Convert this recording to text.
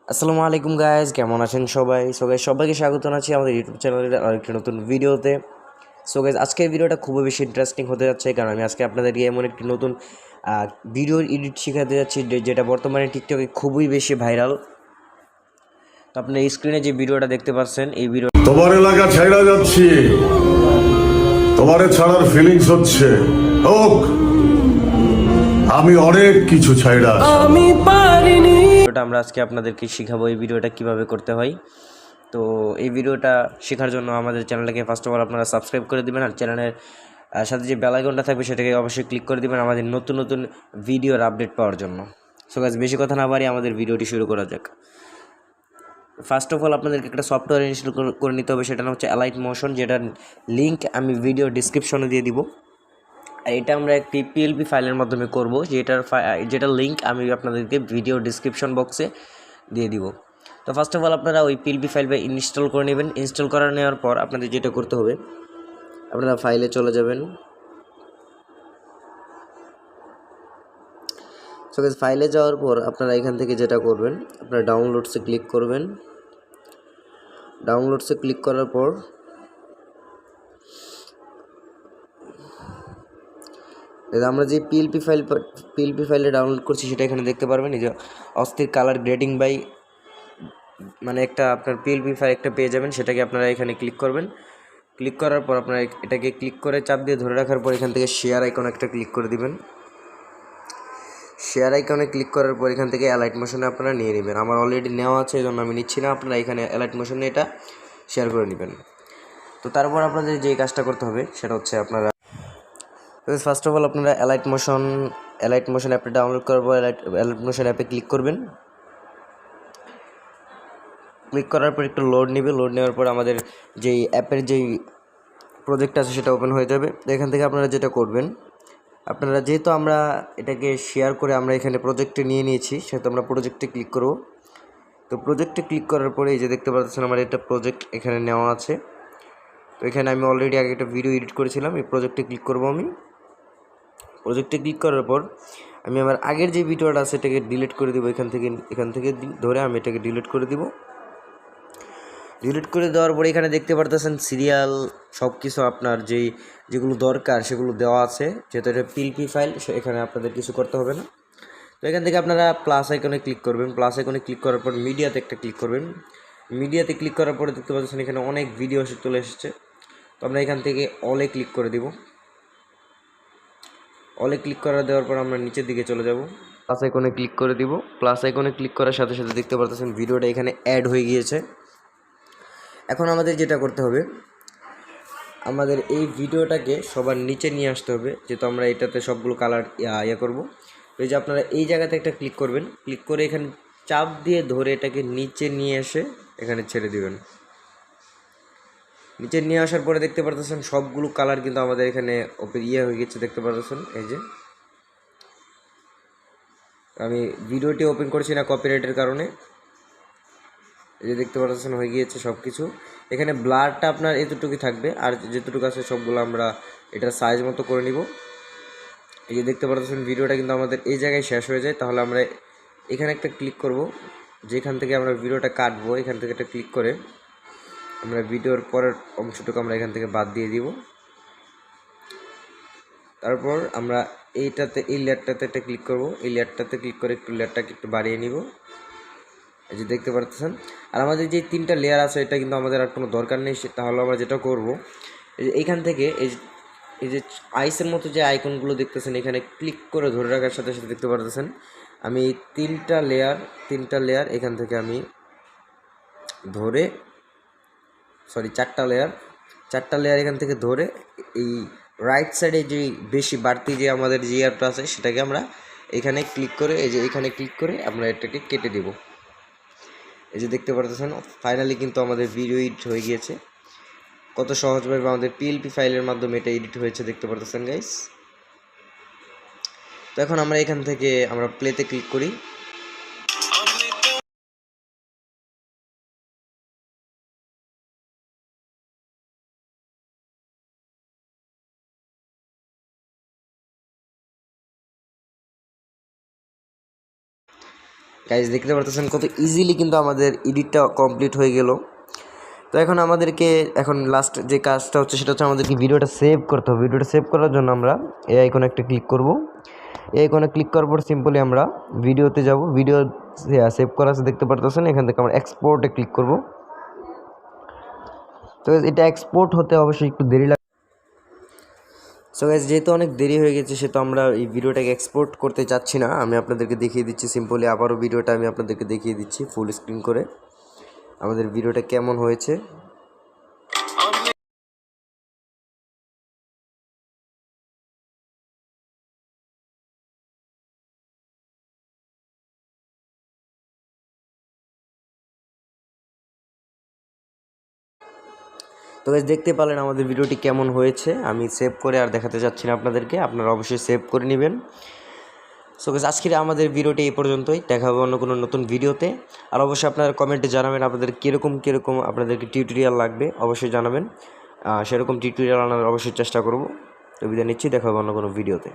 আসসালামু আলাইকুম গাইজ, কেমন আছেন সবাই? সবাইকে স্বাগত জানাচ্ছি আমাদের ইউটিউব চ্যানেলের আরেকটি নতুন ভিডিওতে। সো গাইজ, আজকের ভিডিওটা খুবই বেশি ইন্টারেস্টিং হতে যাচ্ছে, কারণ আমি আজকে আপনাদেরকে এমন একটি নতুন ভিডিও এডিট শেখাতে যাচ্ছি যেটা বর্তমানে টিকটকে খুবই বেশি ভাইরাল। তো আপনার এই স্ক্রিনে যে ভিডিওটা দেখতে পাচ্ছেন, এই ভিডিও তোমার এলাকা ছাইড়া যাচ্ছি, তোমারে ছাড়ার ফিলিংস হচ্ছে হোক, আমি অনেক কিছু ছাইড়া আমি পারিনি। ভিডিওটা আমরা আজকে আপনাদেরকে শেখাবো এই ভিডিওটা কিভাবে করতে হয়। তো এই ভিডিওটা শেখার জন্য আমাদের চ্যানেলটাকে ফার্স্ট অফ অল আপনারা সাবস্ক্রাইব করে দেবেন, আর চ্যানেলের সাথে যে বেল আইকনটা থাকবে সেটাকে অবশ্যই ক্লিক করে দেবেন আমাদের নতুন নতুন ভিডিওর আপডেট পাওয়ার জন্য। সো গাইস, বেশি কথা না বাড়িয়ে আমাদের ভিডিওটি শুরু করা যাক। ফার্স্ট অফ অল আপনাদেরকে একটা সফটওয়্যার ইনস্টল করে নিতে হবে, সেটা হচ্ছে অ্যালাইট মোশন, যেটার লিঙ্ক আমি ভিডিও ডিসক্রিপশনে দিয়ে দিব। আর এটা আমরা একটি পিএলপি ফাইলের মাধ্যমে করব, যেটার লিঙ্ক আমি আপনাদেরকে ভিডিও ডিসক্রিপশন বক্সে দিয়ে দিব। তো ফার্স্ট অফ অল আপনারা ওই পিএলপি ফাইলটা ইনস্টল করে নেবেন। ইনস্টল করে নেওয়ার পর আপনাদের যেটা করতে হবে, আপনারা ফাইলে চলে যাবেন। সো গাইস, ফাইলে যাওয়ার পর আপনারা এখান থেকে যেটা করবেন, আপনারা ডাউনলোডসে ক্লিক করবেন। ডাউনলোডসে ক্লিক করার পর আমরা যে পিএলপি ফাইলে ডাউনলোড করছি সেটা এখানে দেখতে পারবেন। এই যে অস্থির কালার গ্রেডিং বাই, মানে একটা আপনার পিএলপি ফাইল একটা পেয়ে যাবেন, সেটাকে আপনারা এখানে ক্লিক করবেন। ক্লিক করার পর আপনারা এটাকে ক্লিক করে চাপ দিয়ে ধরে রাখার পর এখান থেকে শেয়ার আইকন একটা ক্লিক করে দিবেন। শেয়ার আইকনে ক্লিক করার পর এখান থেকে অ্যালাইট মোশনে আপনারা নিয়ে নেবেন। আমার অলরেডি নেওয়া আছে, এই জন্য আমি নিচ্ছি না। আপনারা এখানে অ্যালাইট মোশনে এটা শেয়ার করে নেবেন। তো তারপর আপনাদের যে কাজটা করতে হবে সেটা হচ্ছে, আপনারা ফার্স্ট অফ অল আপনারা অ্যালাইট মোশন অ্যাপটা ডাউনলোড করার পর অ্যালাইট মোশন অ্যাপে ক্লিক করবেন। ক্লিক করার পর একটু লোড নেবে। লোড নেওয়ার পর আমাদের যেই অ্যাপের যেই প্রজেক্ট আছে সেটা ওপেন হয়ে যাবে। তো এখান থেকে আপনারা যেটা করবেন, আপনারা যেহেতু আমরা এটাকে শেয়ার করে আমরা এখানে প্রজেক্টে নিয়ে নিয়েছি, সেহেতু আমরা প্রজেক্টে ক্লিক করব। তো প্রজেক্টে ক্লিক করার পরে এই যে দেখতে পাচ্ছেন আমার একটা প্রজেক্ট এখানে নেওয়া আছে। তো এখানে আমি অলরেডি আগে একটা ভিডিও এডিট করেছিলাম। এই প্রজেক্টে ক্লিক করব। আমি প্রজেক্টে ক্লিক করার পর আমি আমার আগের যে ভিডিওটা আছে এটাকে ডিলিট করে দেবো। এখান থেকে ধরে আমি এটাকে ডিলিট করে দিব। ডিলিট করে দেওয়ার পরে এখানে দেখতে পারতেছেন সিরিয়াল সব কিছু আপনার যেগুলো দরকার সেগুলো দেওয়া আছে। যেহেতু এটা পিএলপি ফাইল, এখানে আপনাদের কিছু করতে হবে না। তো এখান থেকে আপনারা প্লাস আইকনে ক্লিক করবেন। প্লাস আইকনে ক্লিক করার পর মিডিয়াতে একটা ক্লিক করবেন। মিডিয়াতে ক্লিক করার পরে দেখতে পাচ্ছেন এখানে অনেক ভিডিও চলে এসেছে। তো আমরা এখান থেকে অলে ক্লিক করে দিব। অলে ক্লিক করে দেওয়ার পর আমরা নিচের দিকে চলে যাব। প্লাস আইকনে ক্লিক করে দিব। প্লাস আইকনে ক্লিক করার সাথে সাথে দেখতে পাচ্ছেন ভিডিওটা এখানে অ্যাড হয়ে গিয়েছে। এখন আমাদের যেটা করতে হবে, আমাদের এই ভিডিওটাকে সবার নিচে নিয়ে আসতে হবে, যেহেতু আমরা এটাতে সবগুলো কালার করব। এই যে আপনারা এই জায়গাতে একটা ক্লিক করবেন। ক্লিক করে এখানে চাপ দিয়ে ধরে এটাকে নিচে নিয়ে এসে এখানে ছেড়ে দিবেন। নিচে নিয়ে আসার পরে দেখতে পারতেছেন সবগুলো কালার কিন্তু আমাদের এখানে হয়ে গেছে, দেখতে পারতেছেন। এই যে আমি ভিডিওটি ওপেন করছি না কপিরাইটের কারণে। এই যে দেখতে পাচ্ছেন হয়ে গিয়েছে সব কিছু। এখানে ব্লারটা আপনার এতটুকুই থাকবে, আর যেটুকু আছে সবগুলো আমরা এটার সাইজ মতো করে নিব। এই যে দেখতে পাচ্ছেন ভিডিওটা কিন্তু আমাদের এই জায়গায় শেষ হয়ে যায়। তাহলে আমরা এখানে একটা ক্লিক করব, যেখান থেকে আমরা ভিডিওটা কাটবো। এখান থেকে একটা ক্লিক করে আমরা ভিডিওর পরের অংশটুকু আমরা এখান থেকে বাদ দিয়ে দিব। তারপর আমরা এই লেয়ারটাতে একটা ক্লিক করব। এই লেয়ারটাতে ক্লিক করে একটু লেয়ারটাকে একটু বাড়িয়ে নিব। এই যে দেখতে পাচ্ছেন। আর আমাদের যে 3টা লেয়ার আছে এটা কিন্তু আমাদের আর কোনো দরকার নেই। তাহলে আমরা যেটা করব, এইখান থেকে এই যে আইসের মতো যে আইকনগুলো দেখতেছেন, এখানে ক্লিক করে ধরে রাখার সাথে সাথে দেখতে পাচ্ছেন আমি এই 3টা লেয়ার এখান থেকে আমি ধরে, 4টা লেয়ার এখান থেকে ধরে এই রাইট সাইডে যে বেশি বাড়তি যে আমাদের লেয়ারটা আছে সেটাকে আমরা এখানে ক্লিক করে, এই যে এখানে ক্লিক করে আমরা এটাকে কেটে দেব। এই যে দেখতে পাচ্ছেন ফাইনালি কিন্তু আমাদের ভিডিও এডিট হয়ে গিয়েছে। কত সহজভাবে আমাদের পিএলপি ফাইলের মাধ্যমে এটা এডিট হয়েছে দেখতে পাচ্ছেন গাইস। তো এখন আমরা এখান থেকে আমরা প্লেতে ক্লিক করি। গাইজ দেখতে পারতেছেন কত ইজিলি কিন্তু আমাদের এডিটটা কমপ্লিট হয়ে গেল। তো এখন আমাদেরকে লাস্ট যে কাজটা হচ্ছে সেটা হচ্ছে আমাদেরকে ভিডিওটা সেভ করতে হবে। ভিডিওটা সেভ করার জন্য আমরা এই আইকনে একটা ক্লিক করব। এই আইকনে ক্লিক করার পর সিম্পলি আমরা ভিডিওতে যাব। ভিডিও সেভ করা আছে দেখতে পারতেছেন, এখান থেকে আমরা এক্সপোর্টে ক্লিক করব। তো এটা এক্সপোর্ট হতে অবশ্যই একটু দেরি লাগে। সো গাইজ যেহেতু অনেক দেরি হয়ে গেছে সেহেতু আমরা এই ভিডিওটাকে এক্সপোর্ট করতে চাচ্ছি না। আমি আপনাদেরকে দেখিয়ে দিচ্ছি সিম্পলি, আবারও ভিডিওটা আমি আপনাদেরকে দেখিয়ে দিচ্ছি ফুল স্ক্রিন করে আমাদের ভিডিওটা কেমন হয়েছে। তো গাইজ দেখতে পেলেন আমাদের ভিডিওটি কেমন হয়েছে। আমি সেভ করে আর দেখাতে চাচ্ছি না আপনাদেরকে, আপনারা অবশ্যই সেভ করে নেবেন। সো গাইজ আজকের আমাদের ভিডিওটি এই পর্যন্তই, দেখা হবে অন্য কোনো নতুন ভিডিওতে। আর অবশ্যই আপনারা কমেন্টে জানাবেন আপনাদের কীরকম আপনাদেরকে টিউটোরিয়াল লাগবে, অবশ্যই জানাবেন। সেরকম টিউটোরিয়াল আনার অবশ্যই চেষ্টা করব। তো বিদায় নিচ্ছি, দেখা হবে অন্য কোনো ভিডিওতে।